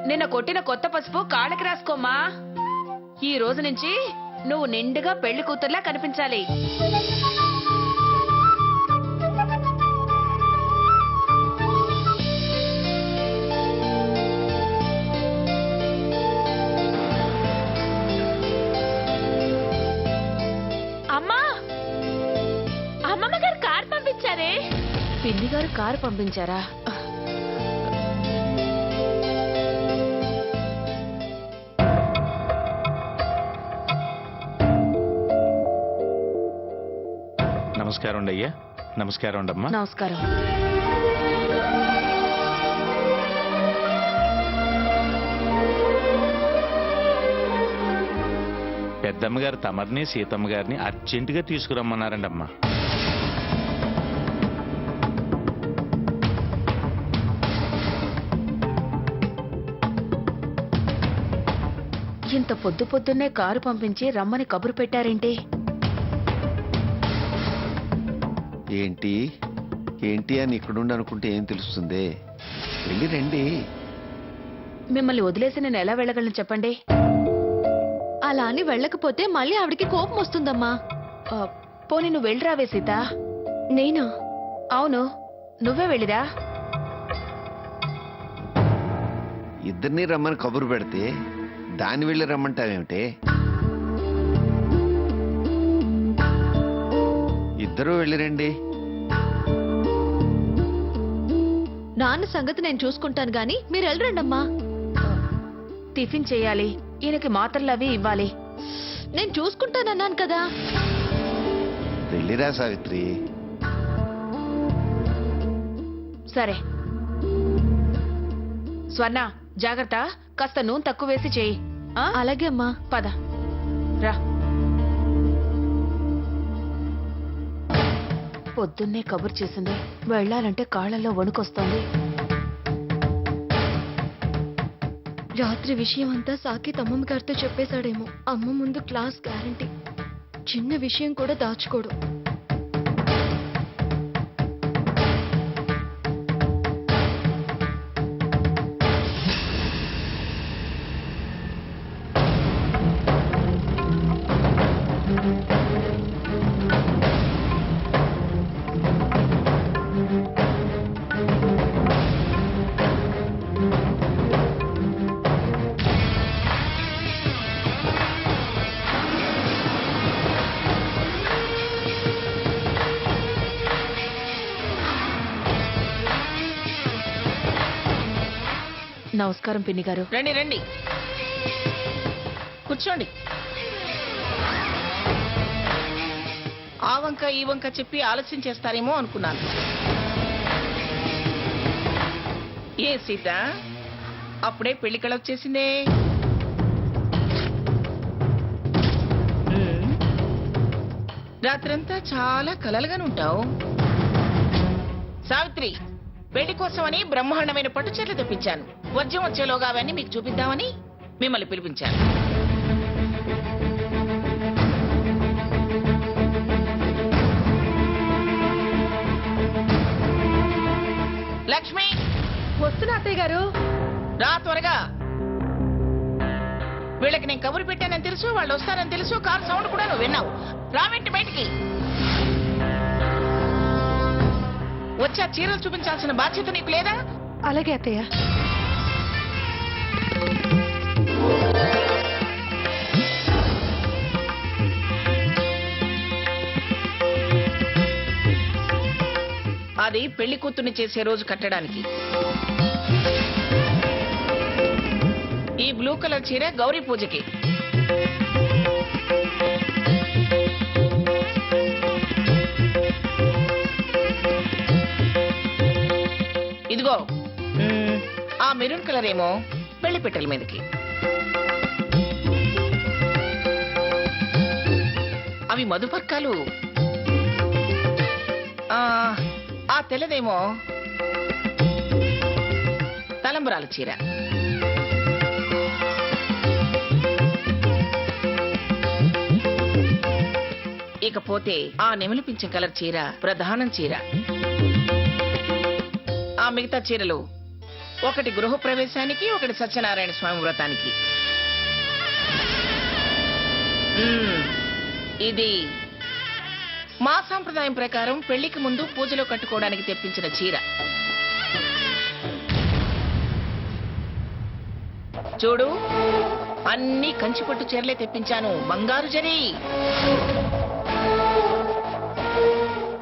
నిన్న కొట్టిన కొత్త పసుపు కాళ్ళకి రాసుకోమ్మా. ఈ రోజు నుంచి నువ్వు నిండుగా పెళ్లి కూతుర్లా కనిపించాలి. అమ్మా, అమ్మమ్మ గారు కారు పంపించారే. పిన్ని గారు కారు పంపించారా? నమస్కారం అండి అయ్యా. నమస్కారం అండి అమ్మా. నమస్కారం. పెద్దమ్మ గారు తమరిని సీతమ్మ గారిని అర్జెంటుగా తీసుకురమ్మన్నారండి అమ్మా. ఇంత పొద్దున్నే కారు పంపించి రమ్మని కబురు పెట్టారేంటి? ఏంటి ఏంటి అని ఇక్కడుండి అనుకుంటే ఏం తెలుస్తుంది? వెళ్ళి రండి. మిమ్మల్ని వదిలేసి నేను ఎలా వెళ్ళగలను చెప్పండి? అలా అని వెళ్ళకపోతే మళ్ళీ ఆవిడికి కోపం వస్తుందమ్మా. పోనీ నువ్వు వెళ్ళిరావే సీత. నేనా? అవును, నువ్వే వెళ్ళిరా. ఇద్దరిని రమ్మని కబురు పెడితే దాన్ని వెళ్ళి రమ్మంటావేమిటే? ఇద్దరూ వెళ్ళిరండి. నాన్న సంగతి నేను చూసుకుంటాను గాని మీరు వెళ్ళరండమ్మా. టిఫిన్ చేయాలి, ఈయనకి మాత్రలు అవి ఇవ్వాలి. నేను చూసుకుంటానన్నాను కదా. వెళ్ళిరా సావిత్రి. సరే స్వర్ణ, జాగ్రత్త, కాస్త నూనె తక్కువ వేసి చేయి. అలాగే అమ్మా. పద రా. పొద్దున్నే కబురు చేసింది, వెళ్ళాలంటే కాళ్ళల్లో వణుకొస్తోంది. రాత్రి విషయం అంతా సాకేత్ అమ్మమ్మ గారితో చెప్పేశాడేమో. అమ్మ ముందు క్లాస్ గ్యారంటీ. చిన్న విషయం కూడా దాచుకోడు. నమస్కారం పిన్ని గారు. రండి రండి, కూర్చోండి. ఆ వంక ఈ వంక చెప్పి ఆలస్యం చేస్తారేమో అనుకున్నాను. ఏ సీత, అప్పుడే పెళ్లి కళ వచ్చేసిందే. రాత్రంతా చాలా కలలుగానే ఉంటావు. సావిత్రి, పెళ్లి కోసమని బ్రహ్మాండమైన పట్టు చీరలు తెప్పించాను. వర్జం వచ్చేలోగా అవన్నీ మీకు చూపిద్దామని మిమ్మల్ని పిలిపించాను. లక్ష్మి, వస్తున్నా అత్తయ్య గారు. రా త్వరగా. వీళ్ళకి నేను కబురు పెట్టానని తెలుసు, వాళ్ళు వస్తారని తెలుసు, కారు సౌండ్ కూడా నువ్వు విన్నావు. రావెంటి బయటికి. వచ్చా చీరలు చూపించాల్సిన బాధ్యత నీకు లేదా? అలాగే అత్తయ్య. అది పెళ్లి కూతుర్ని చేసే రోజు కట్టడానికి. ఈ బ్లూ కలర్ చీర గౌరీ పూజకి. ఇదిగో ఆ మెరూన్ కలర్ ఏమో పెళ్లి పెట్టెల మీదకి. అవి మధుపర్కాలు. ఆ తెల్లదేమో తలంబరాల చీర. ఇకపోతే ఆ నెమలి పింఛం కలర్ చీర ప్రధానం చీర. ఆ మిగతా చీరలు ఒకటి గృహప్రవేశానికి, ఒకటి సత్యనారాయణ స్వామి వ్రతానికి. ఇది మా సాంప్రదాయం ప్రకారం పెళ్లికి ముందు పూజలో కట్టుకోవడానికి తెప్పించిన చీర. చూడు, అన్ని కంచిపట్టు చీరలే తెప్పించాను, బంగారు జరి.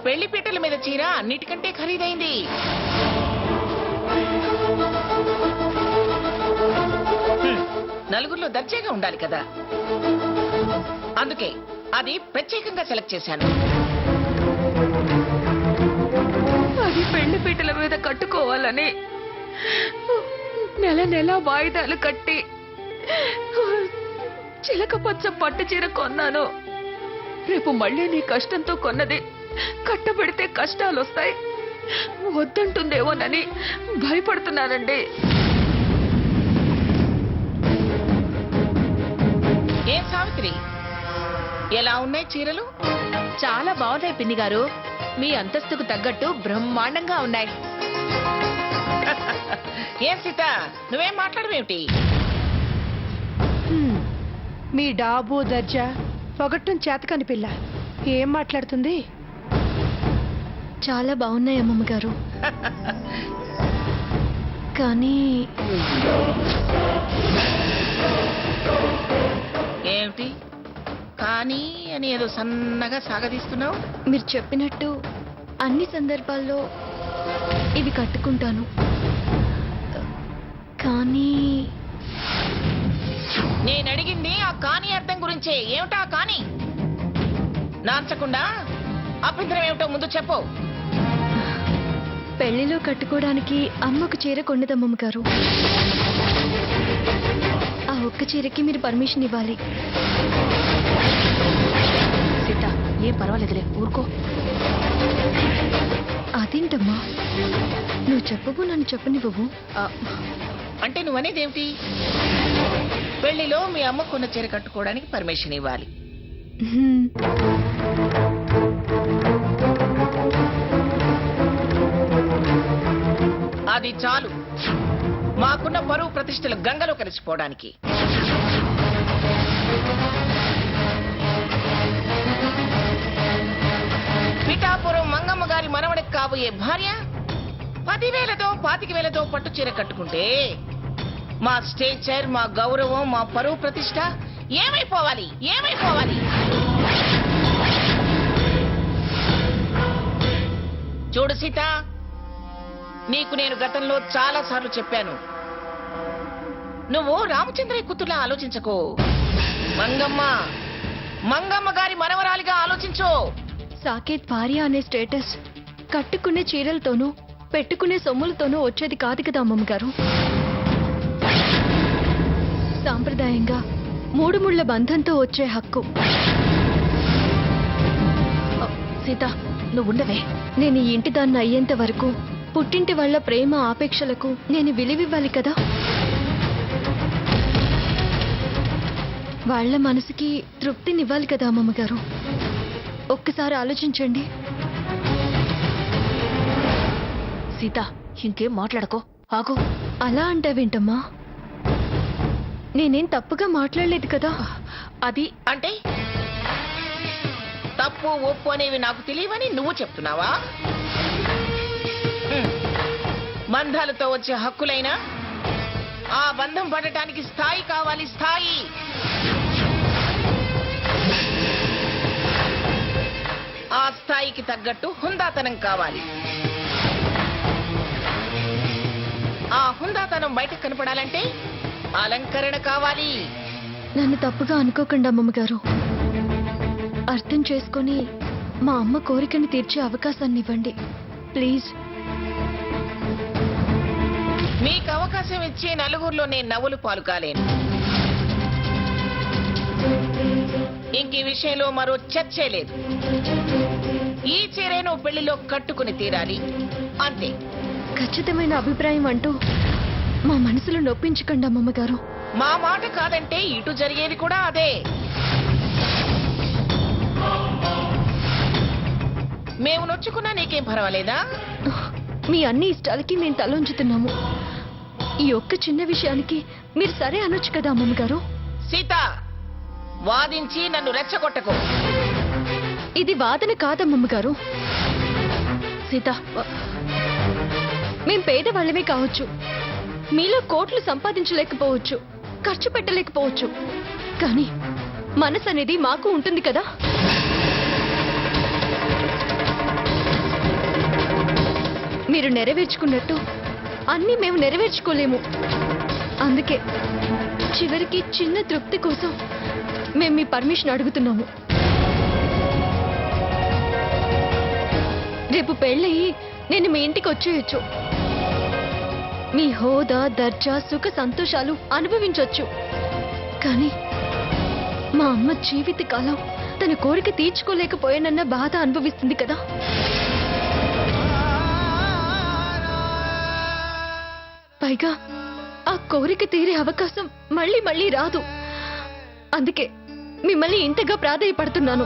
పెళ్లి పీటల మీద చీర అన్నిటికంటే ఖరీదైంది. నలుగురిలో దర్జాగా ఉండాలి కదా, అందుకే అది ప్రత్యేకంగా సెలెక్ట్ చేశాను. అది పెళ్లి పీటల మీద కట్టుకోవాలని నెల నెల వాయిదాలు కట్టి చిలక పచ్చ పట్టు చీర కొన్నాను. రేపు మళ్ళీ నీ కష్టంతో కొన్నది కట్టబెడితే కష్టాలు వస్తాయి, వద్దంటుందేమోనని భయపడుతున్నానండి. ఏం సావిత్రి, ఎలా ఉన్నాయి చీరలు? చాలా బాగున్నాయి పిన్ని గారు, మీ అంతస్తుకు తగ్గట్టు బ్రహ్మాండంగా ఉన్నాయి. ఏం సీత, నువ్వేం మాట్లాడవేమిటి? మీ డాబు దర్జా పొగట్టం చేతకాని పిల్ల ఏం మాట్లాడుతుంది? చాలా బాగున్నాయి అమ్మమ్మ గారు. కానీ ఏమిటి కానీ అని ఏదో సన్నగా సాగదీస్తున్నావు? మీరు చెప్పినట్టు అన్ని సందర్భాల్లో ఇవి కట్టుకుంటాను. కానీ నేను అడిగింది ఆ కాని అర్థం గురించే. ఏమిటా కాని? నాంచకుండా అభ్యంతరం ఏమిటో ముందు చెప్పు. పెళ్లిలో కట్టుకోవడానికి అమ్మకు చీర కొన్నదమ్మమ్మ గారు. ఆ ఒక్క చీరకి మీరు పర్మిషన్ ఇవ్వాలి. సీత, ఏం పర్వాలేదులే, ఊరుకో. అదేంటమ్మా, నువ్వు చెప్పవు, నన్ను చెప్పనివ్వవు. అంటే నువ్వనేది ఏమిటి? పెళ్లిలో మీ అమ్మకున్న చీర కట్టుకోవడానికి పర్మిషన్ ఇవ్వాలి. హ్మ్. అది చాలు, మాకున్న పరువు ప్రతిష్టలు గంగలో కలిసిపోవడానికి. పిఠాపురం మంగమ్మ గారి మనవడికి కాబోయే భార్య 10,000తో 25,000తో పట్టు చీర కట్టుకుంటే మా స్టేచర్, మా గౌరవం, మా పరువు ప్రతిష్ట ఏమైపోవాలి? ఏమైపోవాలి? చూడు సీత, నీకు నేను గతంలో చాలా సార్లు చెప్పాను, నువ్వు రామచంద్రయ్య కూతుర్లా ఆలోచించకు. మంగమ్మ గారి మనవరాలిగా ఆలోచించు. సాకేత్ భార్య అనే స్టేటస్ కట్టుకునే చీరలతోనూ పెట్టుకునే సొమ్ములతోనూ వచ్చేది కాదు కదా అమ్మమ్మ గారు. సాంప్రదాయంగా 3 ముళ్ళ బంధంతో వచ్చే హక్కు. సీత, నువ్వు ఉండవే. నేను ఈ ఇంటి దాన్ని అయ్యేంత వరకు పుట్టింటి వాళ్ళ ప్రేమ ఆపేక్షలకు నేను విలువివ్వాలి కదా. వాళ్ళ మనసుకి తృప్తినివ్వాలి కదా అమ్మమ్మ గారు. ఒక్కసారి ఆలోచించండి. సీత, ఇంకేం మాట్లాడకో, ఆగు. అలా అంటావేంటమ్మా? నేనేం తప్పుగా మాట్లాడలేదు కదా. అది అంటే తప్పు ఒప్పు అనేవి నాకు తెలియవని నువ్వు చెప్తున్నావా? బంధాలతో వచ్చే హక్కులైనా ఆ బంధం పడటానికి స్థాయి కావాలి, స్థాయి. ఆ స్థాయికి తగ్గట్టు హుందాతనం కావాలి. ఆ హుందాతనం బయటకు కనపడాలంటే అలంకరణ కావాలి. నన్ను తప్పుగా అనుకోకండి అమ్మమ్మ గారు. అర్థం చేసుకొని మా అమ్మ కోరికని తీర్చే అవకాశాన్ని ఇవ్వండి ప్లీజ్. మీకు అవకాశం ఇచ్చే నలుగురిలో నేను నవ్వులు పాలు కాలేను. ఇంక ఈ విషయంలో మరో చర్చే లేదు. ఈ చీరేను పెళ్లిలో కట్టుకుని తీరాలి, అంతే. ఖచ్చితమైన అభిప్రాయం అంటూ మా మనసులో నొప్పించకండి అమ్మమ్మ గారు. మా మాట కాదంటే ఇటు జరిగేది కూడా అదే. మేము నొచ్చుకున్నా నీకేం పర్వాలేదా? మీ అన్ని ఇష్టాలకి మేము తలొంచుతున్నాము. ఈ ఒక్క చిన్న విషయానికి మీరు సరే అనొచ్చు కదా అమ్మమ్మ గారు. సీత, వాదించి నన్ను రెచ్చగొట్టకు. ఇది వాదన కాదమ్మమ్మ గారు. సీత, మేం పేదవాళ్ళమే కావచ్చు, మీలో కోట్లు సంపాదించలేకపోవచ్చు, ఖర్చు పెట్టలేకపోవచ్చు, కానీ మనసు అనేది మాకు ఉంటుంది కదా. మీరు నెరవేర్చుకున్నట్టు అన్నీ మేము నెరవేర్చుకోలేము. అందుకే చివరికి చిన్న తృప్తి కోసం మేము మీ పర్మిషన్ అడుగుతున్నాము. రేపు పెళ్ళయి నేను మీ ఇంటికి వచ్చేయచ్చు. మీ హోదా, దర్జా, సుఖ సంతోషాలు అనుభవించొచ్చు. కానీ మా అమ్మ జీవితకాలం తన కోరిక తీర్చుకోలేకపోయానన్న బాధ అనుభవిస్తుంది కదా. పైగా ఆ కోరిక తీరే అవకాశం మళ్ళీ మళ్ళీ రాదు. అందుకే మిమ్మల్ని ఇంతగా ప్రాధేయపడుతున్నాను.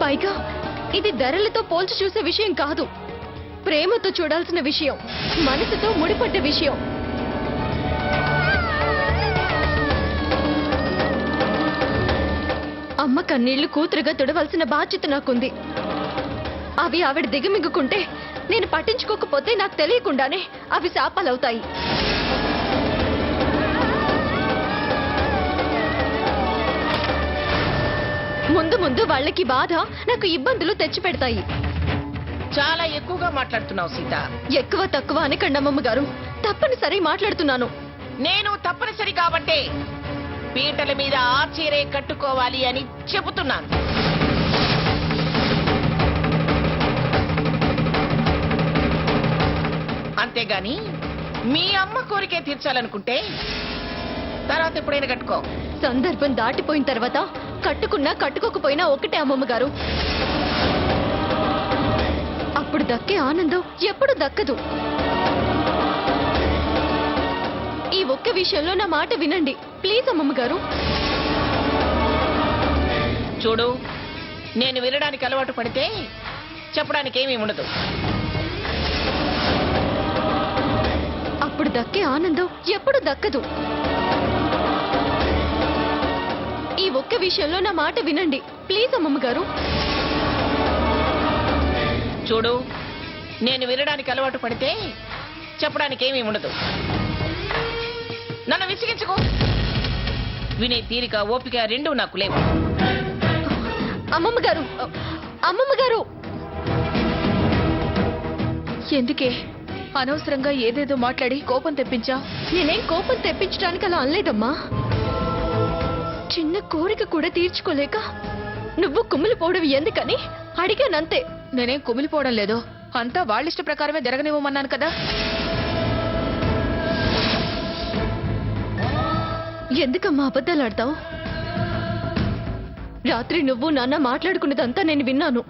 పైగా ఇది ధరలతో పోల్చి చూసే విషయం కాదు, ప్రేమతో చూడాల్సిన విషయం, మనసుతో ముడిపడ్డ విషయం. అమ్మ కన్నీళ్లు కూతురుగా తుడవలసిన బాధ్యత నాకుంది. అవి ఆవిడ దిగమింగుకుంటే, నేను పట్టించుకోకపోతే నాకు తెలియకుండానే అవి శాపాలవుతాయి. ముందు ముందు వాళ్ళకి బాధ, నాకు ఇబ్బందులు తెచ్చిపెడతాయి. చాలా ఎక్కువగా మాట్లాడుతున్నావు సీత. ఎక్కువ తక్కువ అనకండి అమ్మమ్మ గారు, తప్పనిసరి మాట్లాడుతున్నాను. నేను తప్పనిసరి కాబట్టే పీటల మీద ఆ చీరే కట్టుకోవాలి అని చెబుతున్నాను. అంతేగాని మీ అమ్మ కోరికే తీర్చాలనుకుంటే తర్వాత ఎప్పుడైనా కట్టుకో. సందర్భం దాటిపోయిన తర్వాత కట్టుకున్నా కట్టుకోకపోయినా ఒకటే అమ్మమ్మ గారు. అప్పుడు దక్కే ఆనందం ఎప్పుడు దక్కదు. ఈ ఒక్క విషయంలో నా మాట వినండి ప్లీజ్ అమ్మమ్మ గారు. చూడు, నేను వినడానికి అలవాటు పడితే చెప్పడానికి ఏమీ ఉండదు. అప్పుడు దక్కే ఆనందం ఎప్పుడు దక్కదు. ఈ ఒక్క విషయంలో నా మాట వినండి ప్లీజ్ అమ్మమ్మ గారు. చూడు, నేను వినడానికి అలవాటు పడితే చెప్పడానికి ఏమీ ఉండదు. నన్ను విసిగించుకో. వినే తీరిక, ఓపిక రెండు నాకు లేవు. అమ్మమ్మ గారు, అమ్మమ్మ గారు. ఎందుకే అనవసరంగా ఏదేదో మాట్లాడి కోపం తెప్పించా? నేనేం కోపం తెప్పించడానికి అలా అనలేదమ్మా. చిన్న కోరిక కూడా తీర్చుకోలేక నువ్వు కుమిలిపోవడం ఎందుకని అడిగానంతే. నేనేం కుమిలిపోవడం లేదు, అంతా వాళ్ళిష్ట ప్రకారమే జరగనివ్వమన్నాను కదా. ఎందుకమ్మా అబద్ధాలు ఆడతావు? రాత్రి నువ్వు నాన్న మాట్లాడుకున్నదంతా నేను విన్నాను.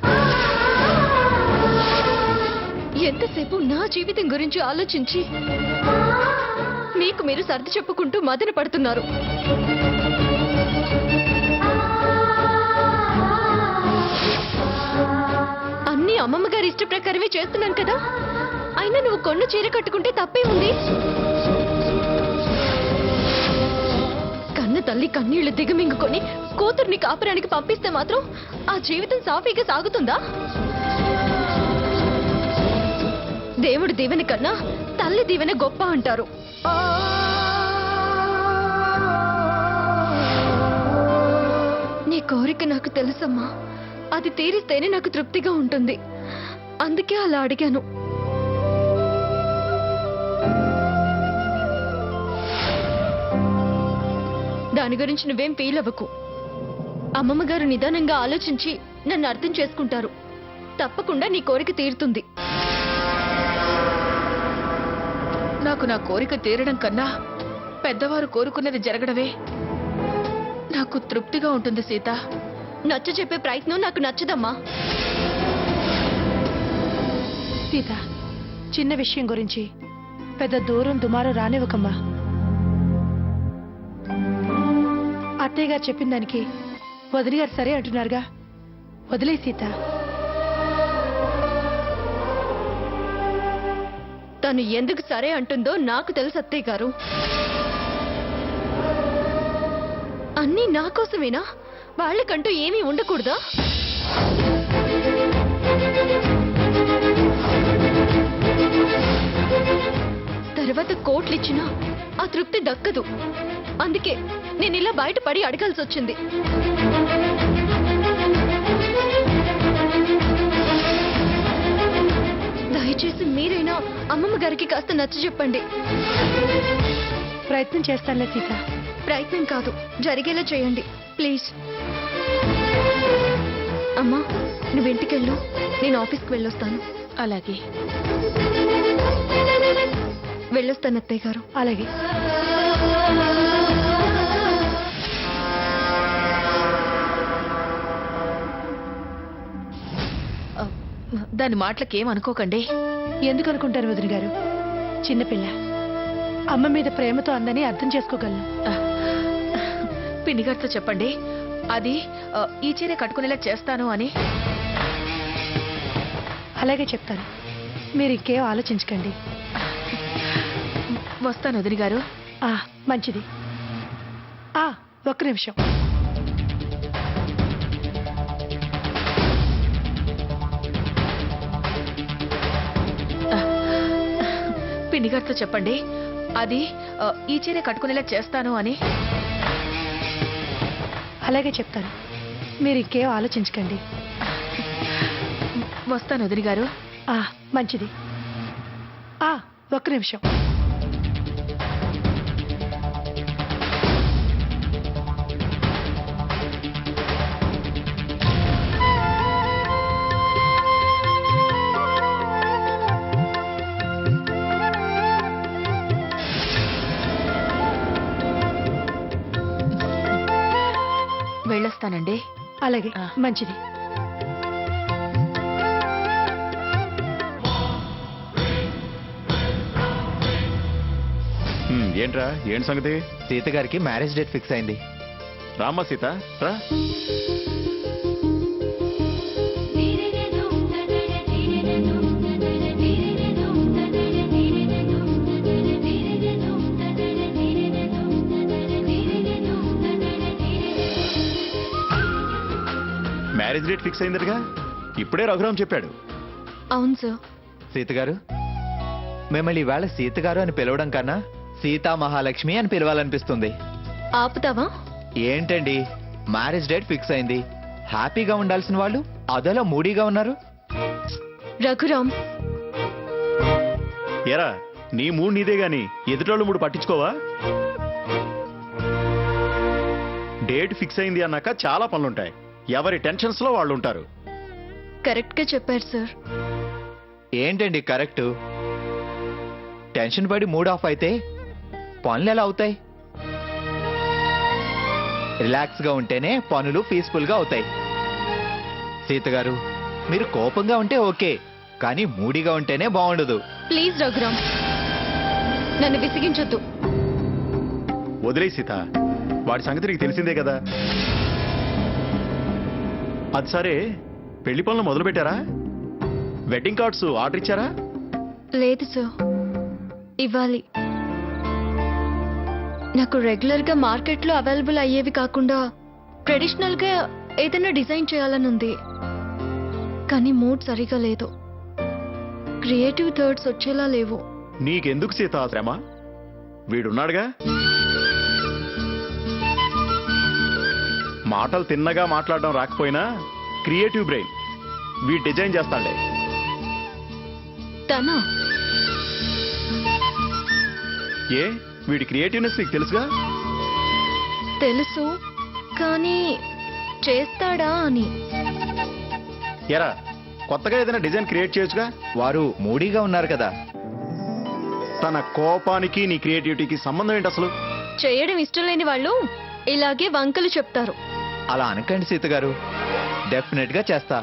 ఎంతసేపు నా జీవితం గురించి ఆలోచించి మీకు మీరు సర్ది చెప్పుకుంటూ మదన పడుతున్నారు. అన్ని అమ్మమ్మ గారి ఇష్ట ప్రకారమే చేస్తున్నాను కదా. అయినా నువ్వు కొన్న చీర కట్టుకుంటే తప్పే ఉంది. కన్న తల్లి కన్నీళ్లు దిగమింగుకొని కూతుర్ని కాపురానికి పంపిస్తే మాత్రం ఆ జీవితం సాఫీగా సాగుతుందా? దేవుడి దీవెన కన్నా తల్లి దీవెన గొప్ప అంటారు. నీ కోరిక నాకు తెలుసమ్మా, అది తీరిస్తేనే నాకు తృప్తిగా ఉంటుంది. అందుకే అలా అడిగాను. దాని గురించి నువ్వేం ఫీల్ అవ్వకు. అమ్మమ్మ గారు నిదానంగా ఆలోచించి నన్ను అర్థం చేసుకుంటారు. తప్పకుండా నీ కోరిక తీరుతుంది. నాకు నా కోరిక తీరడం కన్నా పెద్దవారు కోరుకున్నది జరగడమే నాకు తృప్తిగా ఉంటుంది సీత. నచ్చ చెప్పే ప్రయత్నం నాకు నచ్చదమ్మా. సీత, చిన్న విషయం గురించి పెద్ద దూరం దుమారం రానివ్వకమ్మా. అత్తయ్య గారు చెప్పిన దానికి వదిన గారు సరే అంటున్నారుగా. వదిలే సీత. తను ఎందుకు సరే అంటుందో నాకు తెలుసు అత్తయ్య గారు. అన్నీ నా కోసమేనా? వాళ్ళకంటూ ఏమీ ఉండకూడదా? తర్వాత కోట్లిచ్చినా ఆ తృప్తి దక్కదు. అందుకే నేను ఇలా బయటపడి అడగాల్సి వచ్చింది. దయచేసి మీరైనా అమ్మమ్మ గారికి కాస్త నచ్చ చెప్పండి. ప్రయత్నం చేస్తానులే సీత. ప్రయత్నం కాదు, జరిగేలా చేయండి ప్లీజ్. అమ్మా, నువ్వు ఇంటికెళ్ళు, నేను ఆఫీస్కి వెళ్ళొస్తాను. అలాగే. వెళ్ళొస్తాను అత్తయ్య గారు. అలాగే. దాని మాటలకేం అనుకోకండి. ఎందుకు అనుకుంటారు వదిన గారు? చిన్నపిల్ల అమ్మ మీద ప్రేమతో అందని అర్థం చేసుకోగలను. పిన్ని గారితో చెప్పండి, అది ఈ చీర కట్టుకునేలా చేస్తాను అని. అలాగే చెప్తాను, మీరు ఇంకేం ఆలోచించకండి. వస్తాను వదిన గారు. మంచిది. ఒక్క నిమిషం. పిన్ని గారితో చెప్పండి, అది ఈ చీర కట్టుకునేలా చేస్తాను అని. అలాగే చెప్తాను, మీరు ఇంకేం ఆలోచించకండి. వస్తాను వదిన గారు. మంచిది. ఒక్క నిమిషం. వెళ్ళొస్తానండి. అలాగే. మంచిది. ఏంట్రా, ఏంటి సంగతి? సీత గారికి మ్యారేజ్ డేట్ ఫిక్స్ అయింది. రామ్మా సీత, రా. మ్యారేజ్ డేట్ ఫిక్స్ అయిందిగా, ఇప్పుడే రఘురామ్ చెప్పాడు. అవును సార్. సీత గారు, మిమ్మల్ని ఇవాళ సీత గారు అని పిలవడం కన్నా సీతా మహాలక్ష్మి అని పిలవాలనిపిస్తుంది. ఆపుతావా? ఏంటండి, మ్యారేజ్ డేట్ ఫిక్స్ అయింది, హ్యాపీగా ఉండాల్సిన వాళ్ళు అదోలా మూడీగా ఉన్నారు. రఘురామ్, ఏరా, నీ మూడు నీదే గాని ఎదుటోళ్ళు మూడు పట్టించుకోవా? డేట్ ఫిక్స్ అయింది అన్నాక చాలా పనులుంటాయి. ఎవరి టెన్షన్స్ లో వాళ్ళు ఉంటారు. కరెక్ట్ గా చెప్పారు సార్. ఏంటండి కరెక్ట్? టెన్షన్ పడి మూడ్ ఆఫ్ అయితే పనులు ఎలా అవుతాయి? రిలాక్స్ గా ఉంటేనే పనులు పీస్ఫుల్ గా అవుతాయి. సీత గారు, మీరు కోపంగా ఉంటే ఓకే, కానీ మూడీగా ఉంటేనే బాగుండదు. ప్లీజ్ రఘురామ్, నన్ను విసిగించొద్దు. వదిలే సీత, వాడి సంగతి నీకు తెలిసిందే కదా. అది సరే, పెళ్లి పనులు మొదలు పెట్టారా? వెడ్డింగ్ కార్డ్స్ ఆర్డర్ ఇచ్చారా? లేదు సార్, ఇవ్వాలి. నాకు రెగ్యులర్ గా మార్కెట్ లో అవైలబుల్ అయ్యేవి కాకుండా ట్రెడిషనల్ గా ఏదైనా డిజైన్ చేయాలని ఉంది. కానీ మూడ్ సరిగా లేదు. క్రియేటివ్ థాట్స్ వచ్చేలా లేవు. నీకెందుకు సీత ఆ శ్రమ? వీడున్నాడుగా. మాటలు తిన్నగా మాట్లాడడం రాకపోయినా క్రియేటివ్ బ్రెయిన్, వీడు డిజైన్ చేస్తాడే. తనా? ఏ, వీడి క్రియేటివ్నెస్ నీకు తెలుసుగా. తెలుసు, కానీ చేస్తాడా అని. ఎరా, కొత్తగా ఏదైనా డిజైన్ క్రియేట్ చేయొచ్చుగా. వారు మూడీగా ఉన్నారు కదా. తన కోపానికి నీ క్రియేటివిటీకి సంబంధం ఏంటి అసలు? చేయడం ఇష్టం లేని వాళ్ళు ఇలాగే వంకలు చెప్తారు. అలా అనకండి సీత గారు, డెఫినెట్ గా చేస్తా.